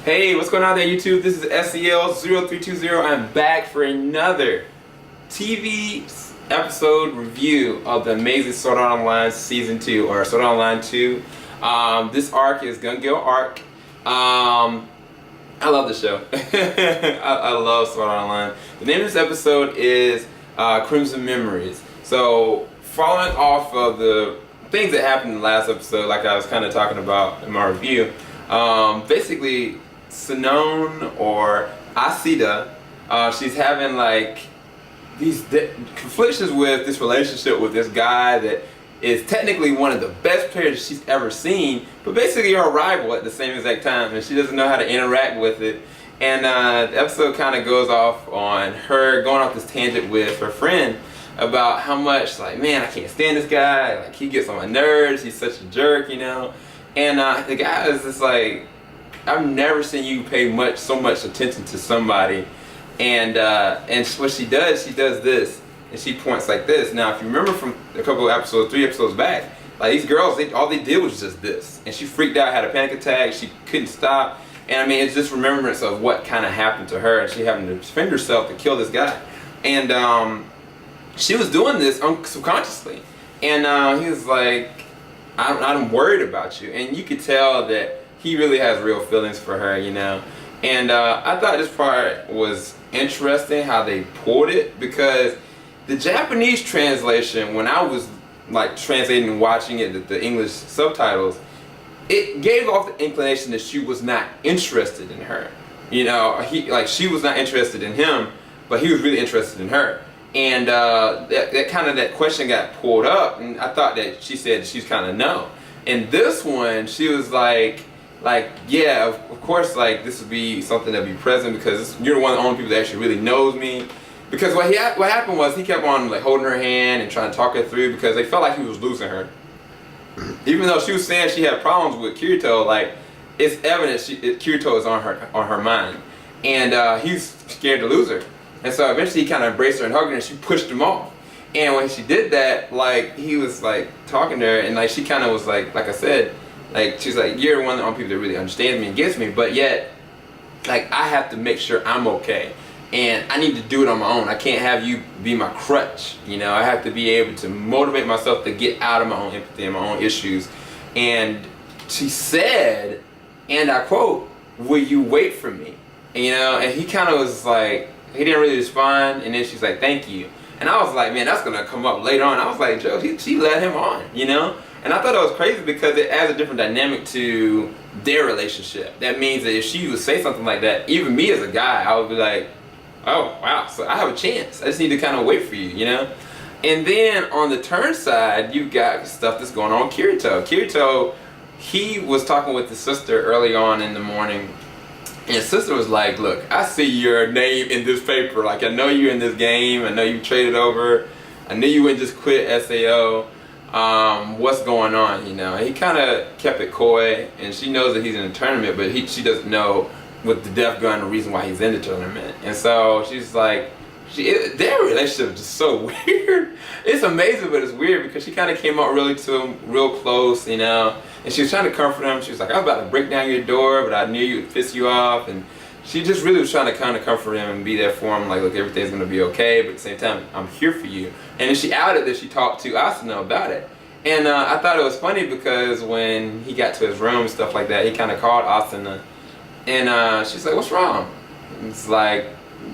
Hey, what's going on there, YouTube? This is SEL0320. I'm back for another TV episode review of the amazing Sword Art Online Season 2, or Sword Art Online 2. This arc is Gale arc. I love the show. I love Sword Art Online. The name of this episode is Crimson Memories. So, following off of the things that happened in the last episode, like I was kind of talking about in my review, basically, Sinon or Asida, she's having like these conflictions with this relationship with this guy that is technically one of the best players she's ever seen, but basically her rival at the same exact time, and she doesn't know how to interact with it. And the episode kind of goes off on her going off this tangent with her friend about how much, like, man, I can't stand this guy, like, he gets on my nerves, he's such a jerk, you know. And the guy is just like, I've never seen you pay so much attention to somebody. And what she does this, and she points like this. Now, if you remember from a couple of episodes, 3 episodes back, like, these girls, all they did was just this. And she freaked out, had a panic attack, she couldn't stop. And I mean, it's just remembrance of what kind of happened to her, and she having to defend herself to kill this guy. And she was doing this subconsciously. And he was like, I'm worried about you. And you could tell that he really has real feelings for her, you know. And I thought this part was interesting how they pulled it, because the Japanese translation, when I was like translating and watching it, the English subtitles, it gave off the inclination that she was not interested in her. You know, she was not interested in him, but he was really interested in her. And that question got pulled up, and I thought that she said she's kind of no. And this one, she was like, yeah, of course, like, this would be something that'd be present, because you're one of the only people that actually really knows me. Because what happened was he kept on like holding her hand and trying to talk her through, because they felt like he was losing her. Even though she was saying she had problems with Kirito, like, it's evident Kirito is on her mind, and he's scared to lose her. And so eventually he kind of embraced her and hugged her, and she pushed him off. And when she did that, like, he was like talking to her, and like she kind of was like I said, like, she's like, you're one of the only people that really understands me and gets me, but yet, like, I have to make sure I'm okay. And I need to do it on my own. I can't have you be my crutch, you know. I have to be able to motivate myself to get out of my own empathy and my own issues. And she said, and I quote, "Will you wait for me?" And, you know, and he kind of was like, he didn't really respond, and then she's like, "Thank you." And I was like, man, that's gonna come up later on. I was like, Joe, she led him on, you know? And I thought it was crazy, because it adds a different dynamic to their relationship. That means that if she would say something like that, even me as a guy, I would be like, oh, wow, so I have a chance. I just need to kind of wait for you, you know? And then on the turn side, you got stuff that's going on with Kirito. Kirito, he was talking with his sister early on in the morning, and his sister was like, look, I see your name in this paper. Like, I know you're in this game. I know you traded over. I knew you wouldn't just quit SAO. What's going on, you know? And he kind of kept it coy, and she knows that he's in a tournament, but she doesn't know with the death gun the reason why he's in the tournament. And so she's like, their relationship is just so weird. It's amazing, but it's weird, because she kind of came out really to him real close, you know, and she was trying to comfort him. She was like, I was about to break down your door, but I knew you would piss you off. And she just really was trying to kind of comfort him and be there for him, like, look, everything's going to be okay, but at the same time, I'm here for you. And then she outed that she talked to Asuna about it. And I thought it was funny, because when he got to his room and stuff like that, he kind of called Asuna, and she's like, what's wrong? And it's like,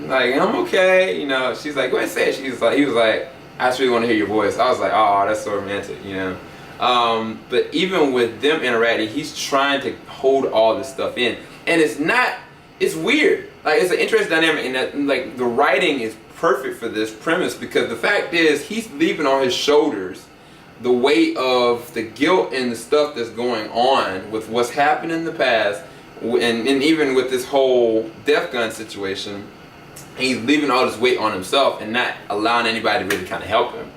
I'm okay, you know. She's like, go ahead and say it. He was like, I just really want to hear your voice. I was like, oh, that's so romantic, you know. But even with them interacting, he's trying to hold all this stuff in, and it's weird. Like, it's an interesting dynamic, and that, like, the writing is perfect for this premise, because the fact is, he's leaving on his shoulders the weight of the guilt and the stuff that's going on with what's happened in the past, and even with this whole death gun situation. He's leaving all this weight on himself and not allowing anybody to really kind of help him,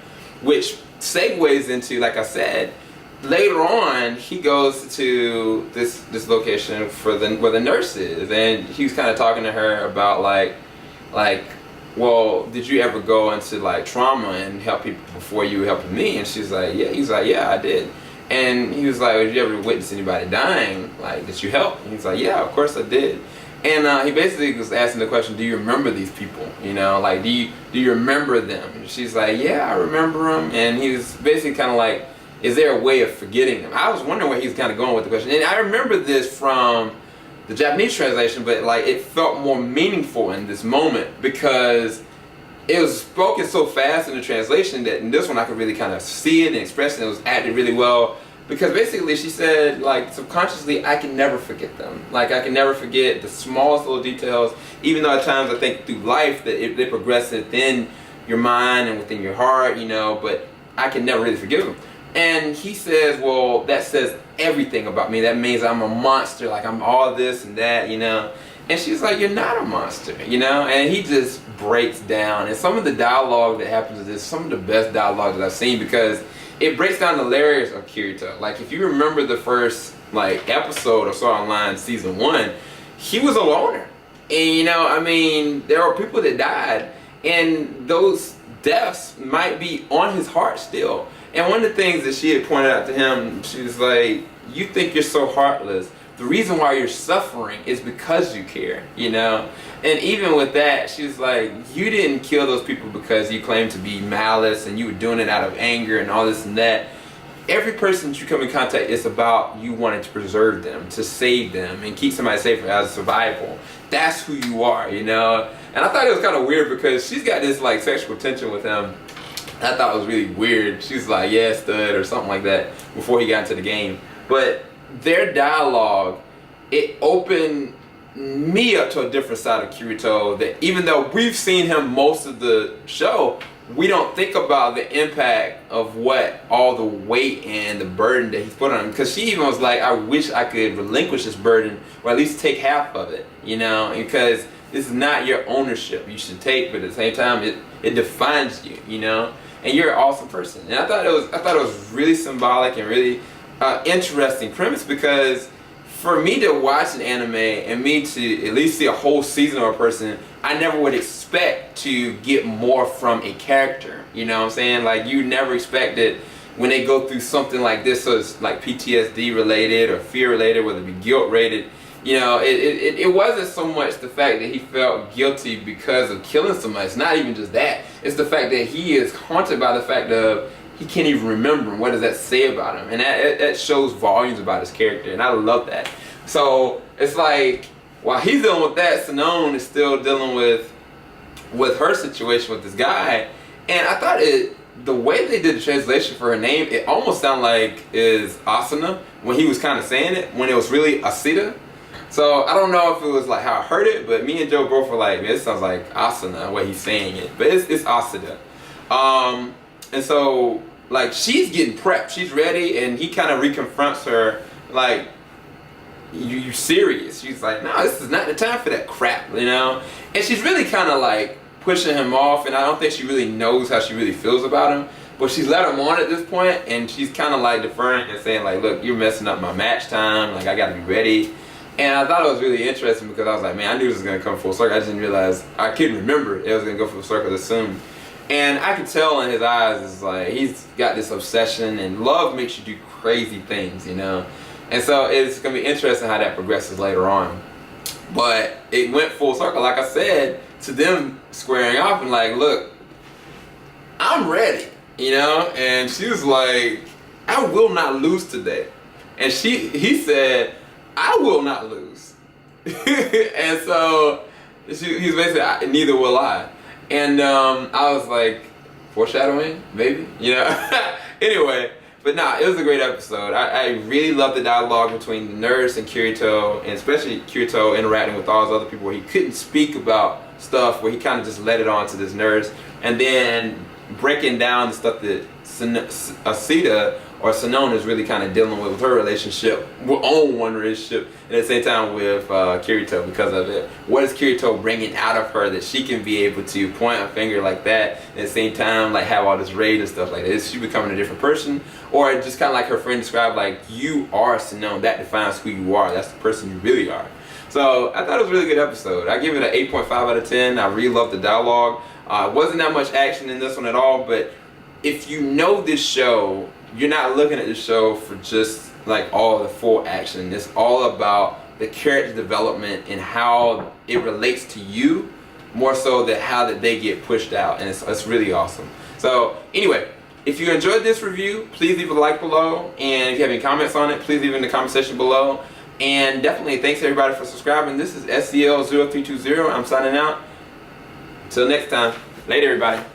which segues into, like I said, later on he goes to this location for where the nurse is, and he was kind of talking to her about like, well, did you ever go into like trauma and help people before you were helping me? And she's like, yeah. He's like, yeah, I did. And he was like, "Did you ever witness anybody dying? Like, did you help?" And he's like, "Yeah, of course I did." And he basically was asking the question, "Do you remember these people? You know, like, do you remember them?" And she's like, "Yeah, I remember them." And he was basically kind of like, "Is there a way of forgetting them?" I was wondering where he was kind of going with the question. And I remember this from the Japanese translation, but like it felt more meaningful in this moment because it was spoken so fast in the translation that in this one I could really kind of see it and express it. And it was acted really well because basically she said, like, subconsciously, I can never forget them. Like, I can never forget the smallest little details, even though at times I think through life that they progress within your mind and within your heart, you know, but I can never really forgive them. And he says, well, that says everything about me. That means I'm a monster, like I'm all this and that, you know. And she's like, you're not a monster, you know? And he just breaks down. And some of the dialogue that happens in this, some of the best dialogue that I've seen, because it breaks down the layers of Kirito. Like, if you remember the first, like, episode of Sword Art Online Season 1, he was a loner. And, you know, I mean, there are people that died, and those deaths might be on his heart still. And one of the things that she had pointed out to him, she was like, you think you're so heartless. The reason why you're suffering is because you care, you know? And even with that, she was like, you didn't kill those people because you claimed to be malice and you were doing it out of anger and all this and that. Every person that you come in contact, it's about you wanting to preserve them, to save them, and keep somebody safe as survival. That's who you are, you know? And I thought it was kind of weird because she's got this, like, sexual tension with him. I thought it was really weird. She's like, yeah, stud, or something like that, before he got into the game. But their dialogue, it opened me up to a different side of Kirito, that even though we've seen him most of the show, we don't think about the impact of what all the weight and the burden that he's put on him. Because she even was like, I wish I could relinquish this burden, or at least take half of it, you know, because this is not your ownership. You should take, but at the same time, it defines you, you know, and you're an awesome person. And I thought it was really symbolic and really interesting premise, because for me to watch an anime and me to at least see a whole season of a person, I never would expect to get more from a character. You know what I'm saying? Like, you never expect that when they go through something like this, so it's like PTSD related or fear related, whether it be guilt related. You know, it wasn't so much the fact that he felt guilty because of killing somebody. It's not even just that. It's the fact that he is haunted by the fact of he can't even remember him. What does that say about him? And that shows volumes about his character, and I love that. So it's like, while he's dealing with that, Sinon is still dealing with her situation with this guy. And I thought the way they did the translation for her name, it almost sounded like is Asuna when he was kind of saying it, when it was really Asita. So I don't know if it was like how I heard it, but me and Joe both were like, man, it sounds like Asuna, the way he's saying it. But it's Asita. And so, like, she's getting prepped, she's ready, and he kind of reconfronts her, like, you serious? She's like, no, this is not the time for that crap, you know? And she's really kind of like pushing him off, and I don't think she really knows how she really feels about him, but she's let him on at this point, and she's kind of like deferring and saying like, look, you're messing up my match time, like, I gotta be ready. And I thought it was really interesting because I was like, man, I knew this was gonna come full circle. I just didn't realize, I couldn't remember it was gonna go full circle this soon. And I could tell in his eyes, it's like, he's got this obsession, and love makes you do crazy things, you know? And so it's going to be interesting how that progresses later on. But it went full circle, like I said, to them squaring off and like, look, I'm ready, you know? And she was like, I will not lose today. And he said, I will not lose. And so he's basically, neither will I. And I was like, foreshadowing, maybe, you know? Anyway, but nah, it was a great episode. I really loved the dialogue between the nurse and Kirito, and especially Kirito interacting with all those other people where he couldn't speak about stuff, where he kind of just let it on to this nurse, and then breaking down the stuff that Asita or Sinon is really kind of dealing with her relationship, own one relationship, and at the same time with Kirito because of it. What is Kirito bringing out of her that she can be able to point a finger like that, and at the same time like have all this rage and stuff like that? Is she becoming a different person? Or just kind of like her friend described, like, you are Sinon, that defines who you are, that's the person you really are. So I thought it was a really good episode. I give it an 8.5 out of 10. I really loved the dialogue. Wasn't that much action in this one at all, but if you know this show, you're not looking at the show for just like all the full action. It's all about the character development and how it relates to you, more so than how that they get pushed out, and it's really awesome. So anyway, if you enjoyed this review, please leave a like below, and if you have any comments on it, please leave it in the comment section below. And definitely thanks everybody for subscribing. This is SCL0320. I'm signing out. Till next time. Later, everybody.